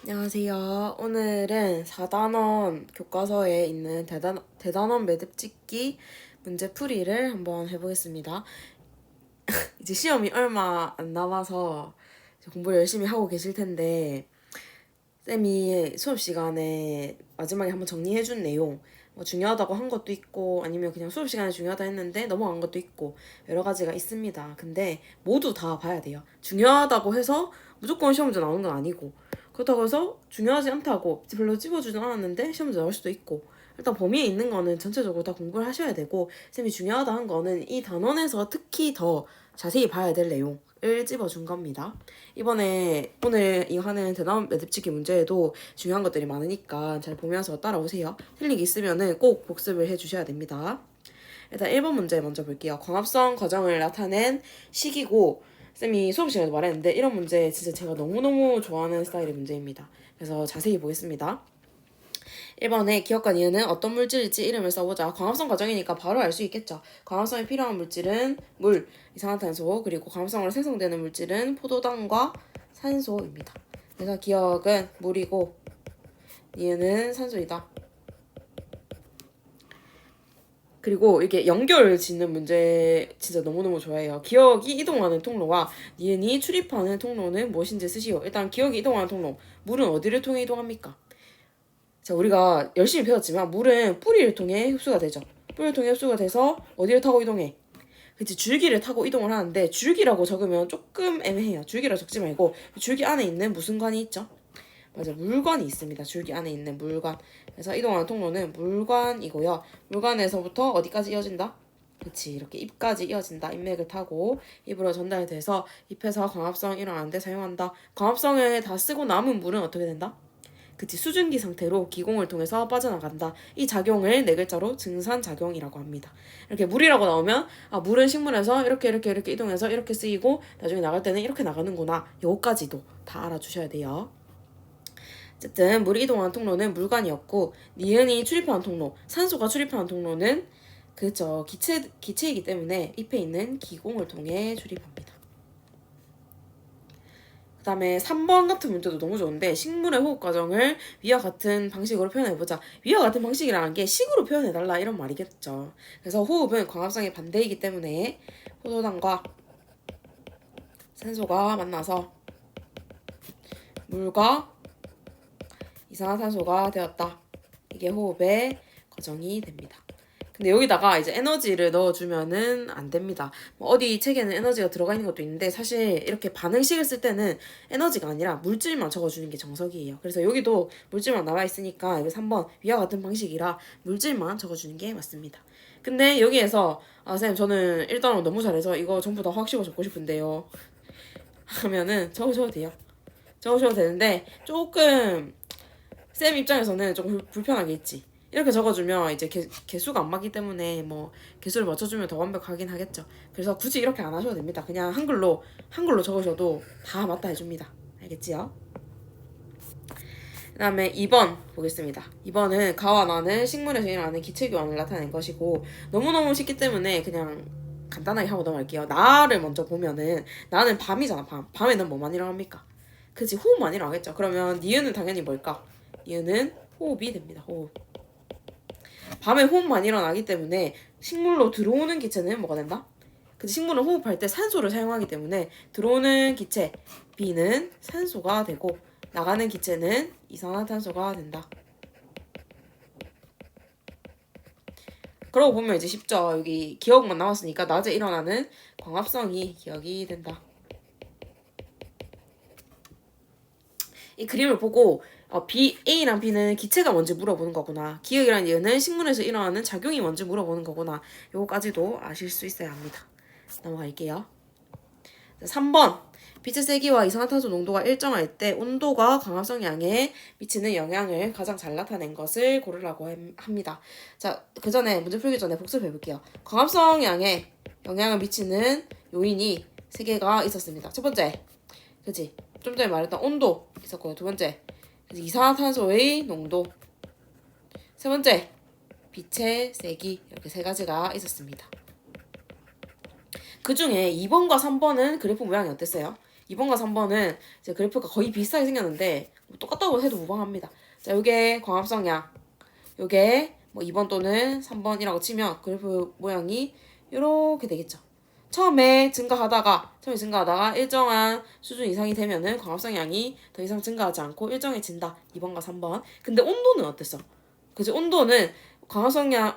안녕하세요. 오늘은 4단원 교과서에 있는 대단원 매듭 찍기 문제풀이를 한번 해보겠습니다. 이제 시험이 얼마 안 남아서 공부를 열심히 하고 계실 텐데, 쌤이 수업 시간에 마지막에 한번 정리해준 내용, 뭐 중요하다고 한 것도 있고 아니면 그냥 수업 시간에 중요하다 했는데 넘어간 것도 있고 여러 가지가 있습니다. 근데 모두 다 봐야 돼요. 중요하다고 해서 무조건 시험 문제 나오는 건 아니고, 그렇다고 해서 중요하지 않다고 별로 찝어주진 않았는데 시험 문제 나올 수도 있고, 일단 범위에 있는 거는 전체적으로 다 공부를 하셔야 되고, 쌤이 중요하다 한 거는 이 단원에서 특히 더 자세히 봐야 될 내용을 찝어준 겁니다. 오늘 이거 하는 대나무 매듭짓기 문제에도 중요한 것들이 많으니까 잘 보면서 따라오세요. 틀린 게 있으면은 꼭 복습을 해주셔야 됩니다. 일단 1번 문제 먼저 볼게요. 광합성 과정을 나타낸 식이고, 쌤이 수업 시간에도 말했는데 이런 문제 진짜 제가 너무너무 좋아하는 스타일의 문제입니다. 그래서 자세히 보겠습니다. 1번에 기억과 니은은 어떤 물질일지 이름을 써보자. 광합성 과정이니까 바로 알 수 있겠죠. 광합성에 필요한 물질은 물, 이산화탄소, 그리고 광합성으로 생성되는 물질은 포도당과 산소입니다. 그래서 기억은 물이고 니은은 산소이다. 그리고 이게 연결 짓는 문제 진짜 너무너무 좋아해요. 기억이 이동하는 통로와 니은이 출입하는 통로는 무엇인지 쓰시오. 일단 기억이 이동하는 통로, 물은 어디를 통해 이동합니까? 자, 우리가 열심히 배웠지만 물은 뿌리를 통해 흡수가 되죠. 뿌리를 통해 흡수가 돼서 어디를 타고 이동해? 그치, 줄기를 타고 이동을 하는데 줄기라고 적으면 조금 애매해요. 줄기라고 적지 말고 줄기 안에 있는 무슨 관이 있죠? 맞아, 물관이 있습니다. 줄기 안에 있는 물관. 그래서 이동하는 통로는 물관이고요. 물관에서부터 어디까지 이어진다? 그치, 이렇게 입까지 이어진다. 입맥을 타고 입으로 전달돼서 잎에서 광합성 일어나는데 사용한다. 광합성을 다 쓰고 남은 물은 어떻게 된다? 그치, 수증기 상태로 기공을 통해서 빠져나간다. 이 작용을 네 글자로 증산작용이라고 합니다. 이렇게 물이라고 나오면 물은 식물에서 이렇게 이동해서 이렇게 쓰이고 나중에 나갈 때는 이렇게 나가는구나. 요까지도 다 알아주셔야 돼요. 어쨌든 물이 이동하는 통로는 물관이었고, 니은이 출입하는 통로, 산소가 출입하는 통로는 그죠, 기체이기 때문에 잎에 있는 기공을 통해 출입합니다. 그 다음에 3번 같은 문제도 너무 좋은데, 식물의 호흡 과정을 위와 같은 방식으로 표현해보자. 위와 같은 방식이라는 게 식으로 표현해달라 이런 말이겠죠. 그래서 호흡은 광합성의 반대이기 때문에 포도당과 산소가 만나서 물과 이산화탄소가 되었다. 이게 호흡의 과정이 됩니다. 근데 여기다가 이제 에너지를 넣어주면은 안 됩니다. 뭐 어디 책에는 에너지가 들어가 있는 것도 있는데 사실 이렇게 반응식을 쓸 때는 에너지가 아니라 물질만 적어주는 게 정석이에요. 그래서 여기도 물질만 나와 있으니까 이거 3번 위와 같은 방식이라 물질만 적어주는 게 맞습니다. 근데 여기에서 쌤 저는 일단은 너무 잘해서 이거 전부 다 화학식으로 적고 싶은데요 하면은 적으셔도 돼요. 적으셔도 되는데 조금 쌤 입장에서는 조금 불편하겠지. 이렇게 적어주면 이제 개수가 안 맞기 때문에 뭐 개수를 맞춰주면 더 완벽하긴 하겠죠. 그래서 굳이 이렇게 안 하셔도 됩니다. 그냥 한글로 적으셔도 다 맞다 해줍니다. 알겠지요? 그 다음에 2번 보겠습니다. 2번은 가와 나는 식물에서 일어나는 기체교환을 나타낸 것이고, 너무너무 쉽기 때문에 그냥 간단하게 하고 넘어갈게요. 나를 먼저 보면은 나는 밤이잖아. 밤에는 뭐만 일어납니까? 그치, 호흡만 일어나겠죠. 그러면 니은은 당연히 뭘까? 니은은 호흡이 됩니다. 호흡. 밤에 호흡만 일어나기 때문에 식물로 들어오는 기체는 뭐가 된다? 근데 식물은 호흡할 때 산소를 사용하기 때문에 들어오는 기체 B는 산소가 되고 나가는 기체는 이산화탄소가 된다. 그러고 보면 이제 쉽죠. 여기 기억만 남았으니까 낮에 일어나는 광합성이 기억이 된다. 이 그림을 보고 A랑 B는 기체가 뭔지 물어보는 거구나. 기억이라는 이유는 식물에서 일어나는 작용이 뭔지 물어보는 거구나. 요거까지도 아실 수 있어야 합니다. 넘어갈게요. 3번. 빛의 세기와 이산화탄소 농도가 일정할 때 온도가 광합성 양에 미치는 영향을 가장 잘 나타낸 것을 고르라고 합니다. 자, 그 전에 문제 풀기 전에 복습해 볼게요. 광합성 양에 영향을 미치는 요인이 3개가 있었습니다. 첫 번째, 그치? 좀 전에 말했던 온도 있었고요. 두 번째, 이산화탄소의 농도. 세 번째, 빛의 세기. 이렇게 3가지가 있었습니다. 그 중에 2번과 3번은 그래프 모양이 어땠어요? 2번과 3번은 이제 그래프가 거의 비슷하게 생겼는데 똑같다고 해도 무방합니다. 자, 요게 광합성량. 요게 뭐 2번 또는 3번이라고 치면 그래프 모양이 이렇게 되겠죠. 처음에 증가하다가 일정한 수준 이상이 되면은 광합성량이 더 이상 증가하지 않고 일정해진다. 2번과 3번. 근데 온도는 어땠어? 그지? 온도는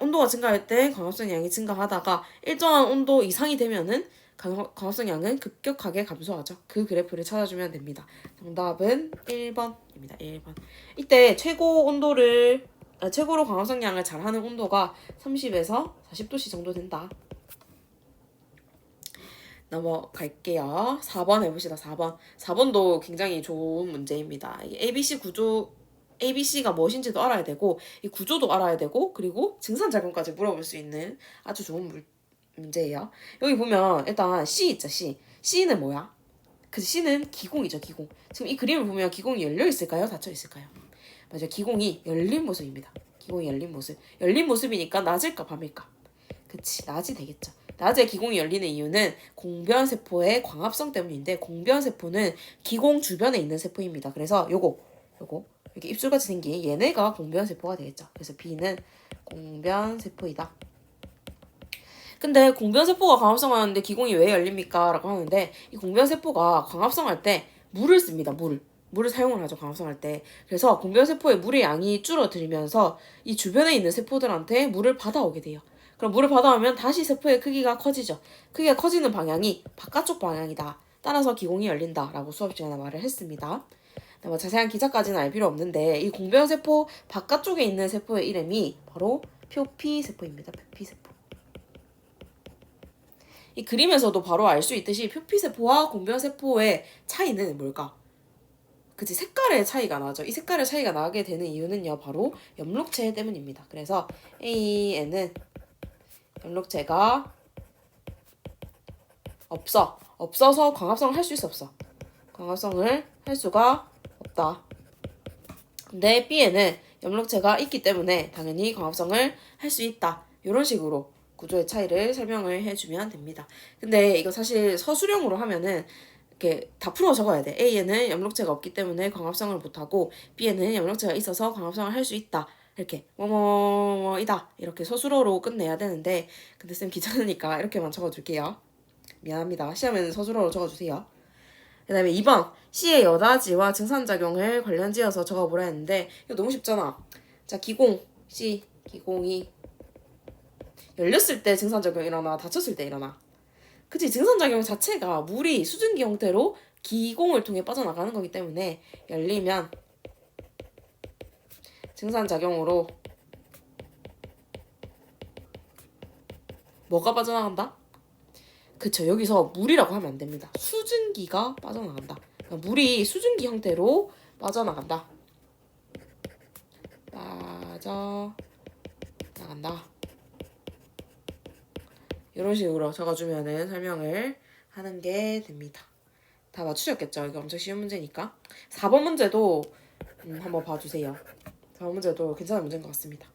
온도가 증가할 때 광합성량이 증가하다가 일정한 온도 이상이 되면은 광합성량은 급격하게 감소하죠. 그 그래프를 찾아주면 됩니다. 정답은 1번입니다. 1번. 이때 최고로 광합성량을 잘하는 온도가 30에서 40도씨 정도 된다. 넘어갈게요. 4번 해봅시다. 4번. 4번도 굉장히 좋은 문제입니다. ABC가 무엇인지도 알아야 되고, 이 구조도 알아야 되고, 그리고 증산작용까지 물어볼 수 있는 아주 좋은 문제예요. 여기 보면 일단 C 있죠, C. C는 뭐야? C는 기공이죠, 기공. 지금 이 그림을 보면 기공이 열려 있을까요? 닫혀 있을까요? 맞아요. 기공이 열린 모습입니다. 기공이 열린 모습. 열린 모습이니까 낮을까, 밤일까? 그치, 낮이 되겠죠. 낮에 기공이 열리는 이유는 공변세포의 광합성 때문인데, 공변세포는 기공 주변에 있는 세포입니다. 그래서 요거 이렇게 입술같이 생긴 얘네가 공변세포가 되겠죠. 그래서 B는 공변세포이다. 근데 공변세포가 광합성하는데 기공이 왜 열립니까? 라고 하는데, 이 공변세포가 광합성할 때 물을 씁니다. 물을 사용을 하죠. 광합성할 때. 그래서 공변세포의 물의 양이 줄어들면서 이 주변에 있는 세포들한테 물을 받아오게 돼요. 그럼 물을 받아오면 다시 세포의 크기가 커지죠. 크기가 커지는 방향이 바깥쪽 방향이다. 따라서 기공이 열린다. 라고 수업 시간에 말을 했습니다. 뭐 자세한 기차까지는 알 필요 없는데, 이 공변세포 바깥쪽에 있는 세포의 이름이 바로 표피세포입니다. 표피세포. 이 그림에서도 바로 알 수 있듯이 표피세포와 공변세포의 차이는 뭘까? 그치, 색깔의 차이가 나죠. 이 색깔의 차이가 나게 되는 이유는요, 바로 엽록체 때문입니다. 그래서 A에는 엽록체가 없어서 광합성을 할 수 있어, 없어? 광합성을 할 수가 없다. 근데 B에는 엽록체가 있기 때문에 당연히 광합성을 할 수 있다. 이런 식으로 구조의 차이를 설명을 해주면 됩니다. 근데 이거 사실 서술형으로 하면은 이렇게 다 풀어 적어야 돼. A에는 엽록체가 없기 때문에 광합성을 못하고, B에는 엽록체가 있어서 광합성을 할 수 있다. 이렇게 뭐뭐뭐이다. 이렇게 서술어로 끝내야 되는데, 근데 쌤 귀찮으니까 이렇게만 적어줄게요. 미안합니다. 시험에는 서술어로 적어주세요. 그 다음에 2번 C의 여다지와 증산작용을 관련지어서 적어보라 했는데, 이거 너무 쉽잖아. 자, 기공 C, 기공이 열렸을 때 증산작용이 일어나, 닫혔을 때 일어나. 그치, 증산작용 자체가 물이 수증기 형태로 기공을 통해 빠져나가는 거기 때문에 열리면 증산작용으로 뭐가 빠져나간다? 그쵸, 여기서 물이라고 하면 안 됩니다. 수증기가 빠져나간다. 그러니까 물이 수증기 형태로 빠져나간다. 빠져나간다. 이런 식으로 적어주면은 설명을 하는 게 됩니다. 다 맞추셨겠죠? 이거 엄청 쉬운 문제니까. 4번 문제도 한번 봐주세요. 4번 문제도 괜찮은 문제인 것 같습니다.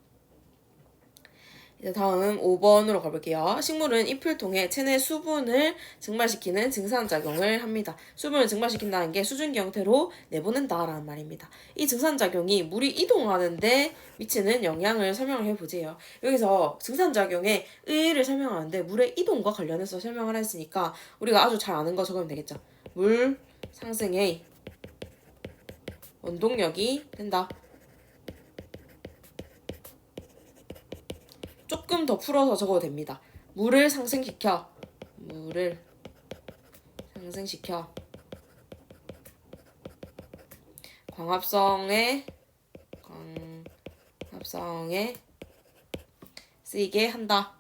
이제 다음 5번으로 가볼게요. 식물은 잎을 통해 체내 수분을 증발시키는 증산작용을 합니다. 수분을 증발시킨다는 게 수증기 형태로 내보낸다라는 말입니다. 이 증산작용이 물이 이동하는데 미치는 영향을 설명을 해보세요. 여기서 증산작용의 의의를 설명하는데 물의 이동과 관련해서 설명을 했으니까 우리가 아주 잘 아는 거 적으면 되겠죠. 물 상승의 원동력이 된다. 조금 더 풀어서 적어도 됩니다. 물을 상승시켜 광합성에 쓰이게 한다.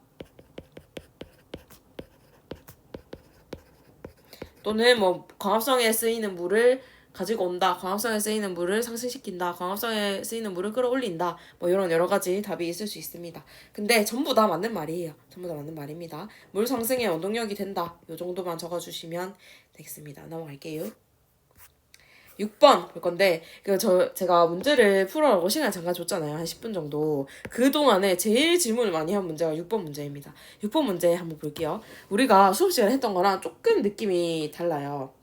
또는 뭐 광합성에 쓰이는 물을 가지고 온다. 광합성에 쓰이는 물을 상승시킨다. 광합성에 쓰이는 물을 끌어올린다. 뭐 이런 여러 가지 답이 있을 수 있습니다. 근데 전부 다 맞는 말이에요. 전부 다 맞는 말입니다. 물 상승의 원동력이 된다. 요 정도만 적어주시면 되겠습니다. 넘어갈게요. 6번 볼 건데, 제가 문제를 풀어라고 시간 잠깐 줬잖아요. 한 10분 정도. 그동안에 제일 질문을 많이 한 문제가 6번 문제입니다. 6번 문제 한번 볼게요. 우리가 수업 시간에 했던 거랑 조금 느낌이 달라요.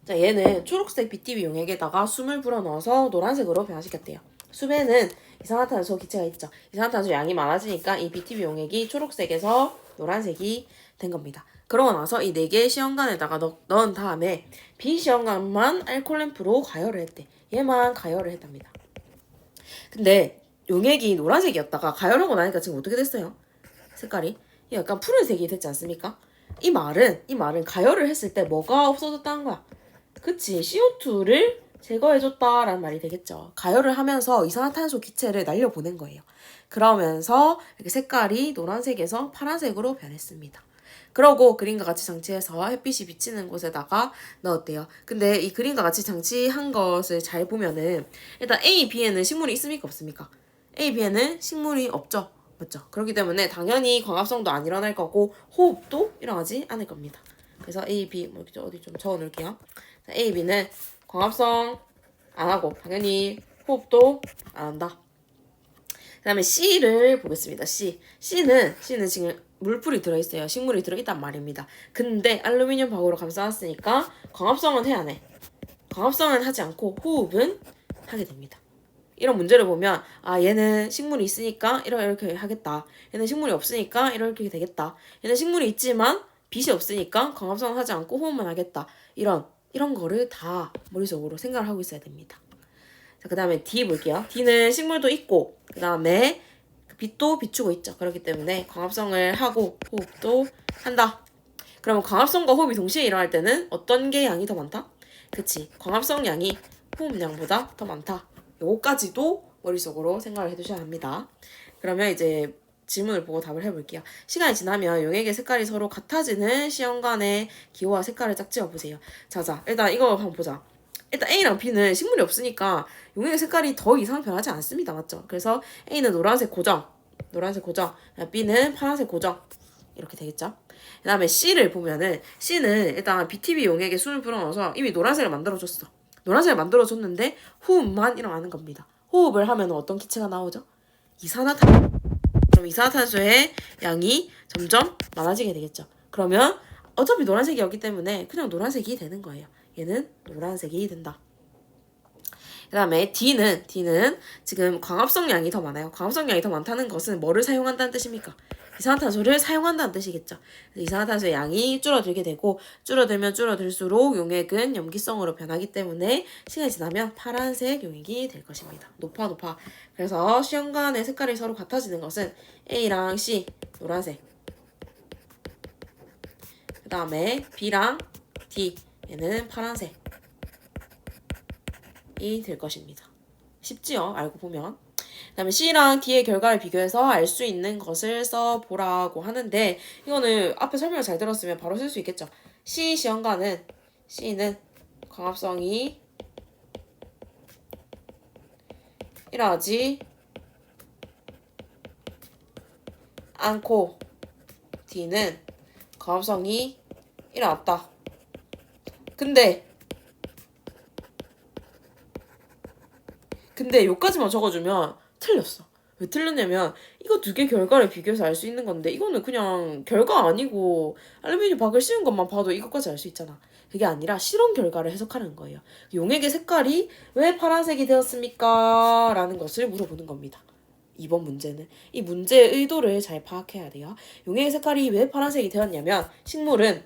자, 얘는 초록색 BTB 용액에다가 숨을 불어넣어서 노란색으로 변화시켰대요. 숨에는 이산화탄소 기체가 있죠. 이산화탄소 양이 많아지니까 이 BTB 용액이 초록색에서 노란색이 된 겁니다. 그러고 나서 이 4개의 시험관에다가 넣은 다음에 B 시험관만 알콜램프로 가열을 했대. 얘만 가열을 했답니다. 근데 용액이 노란색이었다가 가열하고 나니까 지금 어떻게 됐어요? 색깔이 약간 푸른색이 됐지 않습니까? 이 말은 가열을 했을 때 뭐가 없어졌다는 거야. 그치, CO2를 제거해줬다라는 말이 되겠죠. 가열을 하면서 이산화탄소 기체를 날려보낸 거예요. 그러면서 이렇게 색깔이 노란색에서 파란색으로 변했습니다. 그러고 그림과 같이 장치해서 햇빛이 비치는 곳에다가 넣었대요. 근데 이 그림과 같이 장치한 것을 잘 보면은 일단 A, B에는 식물이 있습니까? 없습니까? A, B에는 식물이 없죠. 맞죠? 그렇기 때문에 당연히 광합성도 안 일어날 거고 호흡도 일어나지 않을 겁니다. 그래서 A, B 뭐 이렇게 어디 좀 적어 놓을게요. A, B는 광합성 안 하고 당연히 호흡도 안 한다. 그 다음에 C를 보겠습니다. C는 지금 물풀이 들어있어요. 식물이 들어있단 말입니다. 근데 알루미늄 박으로 감싸놨으니까 광합성은 해야 해. 광합성은 하지 않고 호흡은 하게 됩니다. 이런 문제를 보면 얘는 식물이 있으니까 이렇게 하겠다. 얘는 식물이 없으니까 이렇게 되겠다. 얘는 식물이 있지만 빛이 없으니까 광합성은 하지 않고 호흡만 하겠다. 이런 거를 다 머릿속으로 생각을 하고 있어야 됩니다. 자, 그 다음에 D 볼게요. D는 식물도 있고 그 다음에 빛도 비추고 있죠. 그렇기 때문에 광합성을 하고 호흡도 한다. 그러면 광합성과 호흡이 동시에 일어날 때는 어떤 게 양이 더 많다? 그치. 광합성 양이 호흡량보다 더 많다. 요거까지도 머릿속으로 생각을 해두셔야 합니다. 그러면 이제 질문을 보고 답을 해볼게요. 시간이 지나면 용액의 색깔이 서로 같아지는 시험관의 기호와 색깔을 짝지어보세요. 자자, 일단 이거 한번 보자. 일단 A랑 B는 식물이 없으니까 용액의 색깔이 더 이상 변하지 않습니다. 맞죠? 그래서 A는 노란색 고정, B는 파란색 고정 이렇게 되겠죠? 그 다음에 C를 보면은 C는 일단 BTB 용액에 숨을 불어넣어서 이미 노란색을 만들어줬어. 노란색을 만들어줬는데 호흡만 일어나는 겁니다. 호흡을 하면 어떤 기체가 나오죠? 이산화탄소. 그럼 이산화탄소의 양이 점점 많아지게 되겠죠. 그러면 어차피 노란색이었기 때문에 그냥 노란색이 되는 거예요. 얘는 노란색이 된다. 그 다음에 D는 지금 광합성 양이 더 많아요. 광합성 양이 더 많다는 것은 뭐를 사용한다는 뜻입니까? 이산화탄소를 사용한다는 뜻이겠죠. 이산화탄소의 양이 줄어들게 되고 줄어들면 줄어들수록 용액은 염기성으로 변하기 때문에 시간이 지나면 파란색 용액이 될 것입니다. 높아. 그래서 시험관의 색깔이 서로 같아지는 것은 A랑 C 노란색, 그 다음에 B랑 D 얘는 파란색 이 될 것입니다. 쉽지요? 알고 보면. 그 다음에 C랑 D의 결과를 비교해서 알 수 있는 것을 써보라고 하는데 이거는 앞에 설명을 잘 들었으면 바로 쓸 수 있겠죠. C는 광합성이 일어나지 않고 D는 광합성이 일어났다. 근데 요까지만 적어주면 틀렸어. 왜 틀렸냐면 이거 2개 결과를 비교해서 알 수 있는 건데 이거는 그냥 결과 아니고 알루미늄 박을 씌운 것만 봐도 이것까지 알 수 있잖아. 그게 아니라 실험 결과를 해석하는 거예요. 용액의 색깔이 왜 파란색이 되었습니까? 라는 것을 물어보는 겁니다. 이번 문제는 이 문제의 의도를 잘 파악해야 돼요. 용액의 색깔이 왜 파란색이 되었냐면 식물은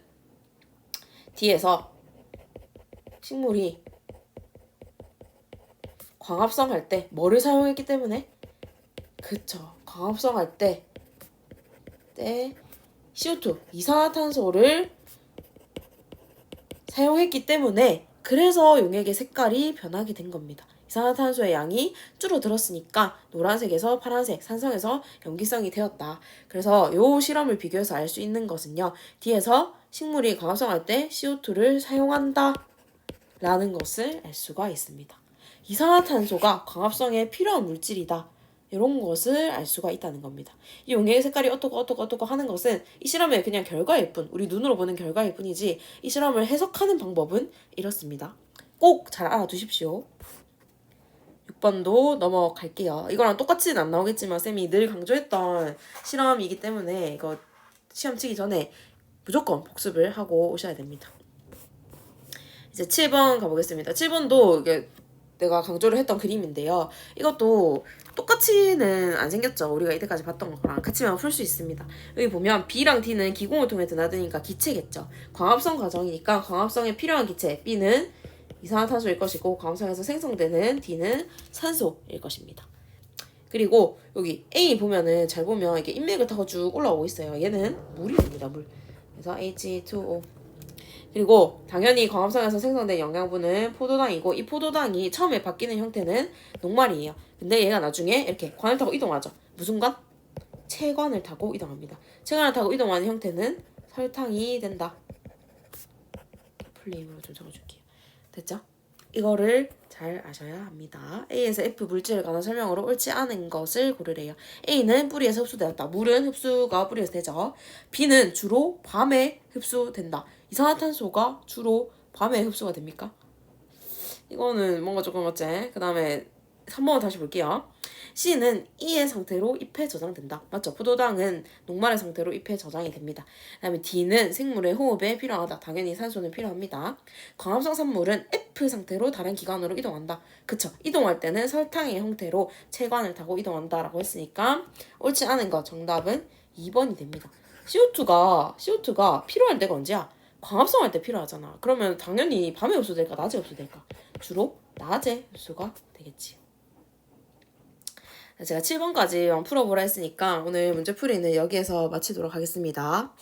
뒤에서 식물이 광합성 할 때 뭐를 사용했기 때문에? 그쵸. 광합성 할 때 CO2, 이산화탄소를 사용했기 때문에 그래서 용액의 색깔이 변하게 된 겁니다. 이산화탄소의 양이 줄어들었으니까 노란색에서 파란색, 산성에서 염기성이 되었다. 그래서 요 실험을 비교해서 알 수 있는 것은요. 뒤에서 식물이 광합성할 때 CO2를 사용한다 라는 것을 알 수가 있습니다. 이산화탄소가 광합성에 필요한 물질이다. 이런 것을 알 수가 있다는 겁니다. 이 용액의 색깔이 어떻고 하는 것은 이 실험의 그냥 결과일 뿐, 우리 눈으로 보는 결과일 뿐이지 이 실험을 해석하는 방법은 이렇습니다. 꼭 잘 알아두십시오. 6번도 넘어갈게요. 이거랑 똑같이는 안 나오겠지만 쌤이 늘 강조했던 실험이기 때문에 이거 시험 치기 전에 무조건 복습을 하고 오셔야 됩니다. 이제 7번 가보겠습니다. 7번도 이게 내가 강조를 했던 그림인데요. 이것도 똑같이는 안 생겼죠. 우리가 이때까지 봤던 거랑 같이만 풀 수 있습니다. 여기 보면 B랑 D는 기공을 통해 드나드니까 기체겠죠. 광합성 과정이니까 광합성에 필요한 기체 B는 이산화탄소일 것이고 광합성에서 생성되는 D는 산소일 것입니다. 그리고 여기 A 보면은 잘 보면 이게 인맥을 타고 쭉 올라오고 있어요. 얘는 물이 됩니다. 물. 그래서 H2O. 그리고 당연히 광합성에서 생성된 영양분은 포도당이고 이 포도당이 처음에 바뀌는 형태는 녹말이에요. 근데 얘가 나중에 이렇게 관을 타고 이동하죠. 무슨 관? 체관을 타고 이동합니다. 체관을 타고 이동하는 형태는 설탕이 된다. 플레임으로 좀 적어줄게요. 됐죠? 이거를 잘 아셔야 합니다. A에서 F 물질에 관한 설명으로 옳지 않은 것을 고르래요. A는 뿌리에서 흡수되었다. 물은 흡수가 뿌리에서 되죠. B는 주로 밤에 흡수된다. 이산화탄소가 주로 밤에 흡수가 됩니까? 이거는 뭔가 조금 어째. 그 다음에 3번 다시 볼게요. C는 E의 상태로 잎에 저장된다. 맞죠? 포도당은 녹말의 상태로 잎에 저장이 됩니다. 그 다음에 D는 생물의 호흡에 필요하다. 당연히 산소는 필요합니다. 광합성 산물은 F 상태로 다른 기관으로 이동한다. 그쵸? 이동할 때는 설탕의 형태로 체관을 타고 이동한다라고 했으니까 옳지 않은 거 정답은 2번이 됩니다. CO2가 필요할 때가 언제야? 광합성 할 때 필요하잖아. 그러면 당연히 밤에 흡수될까? 낮에 흡수될까? 주로 낮에 흡수가 되겠지. 제가 7번까지 풀어보라 했으니까 오늘 문제풀이는 여기에서 마치도록 하겠습니다.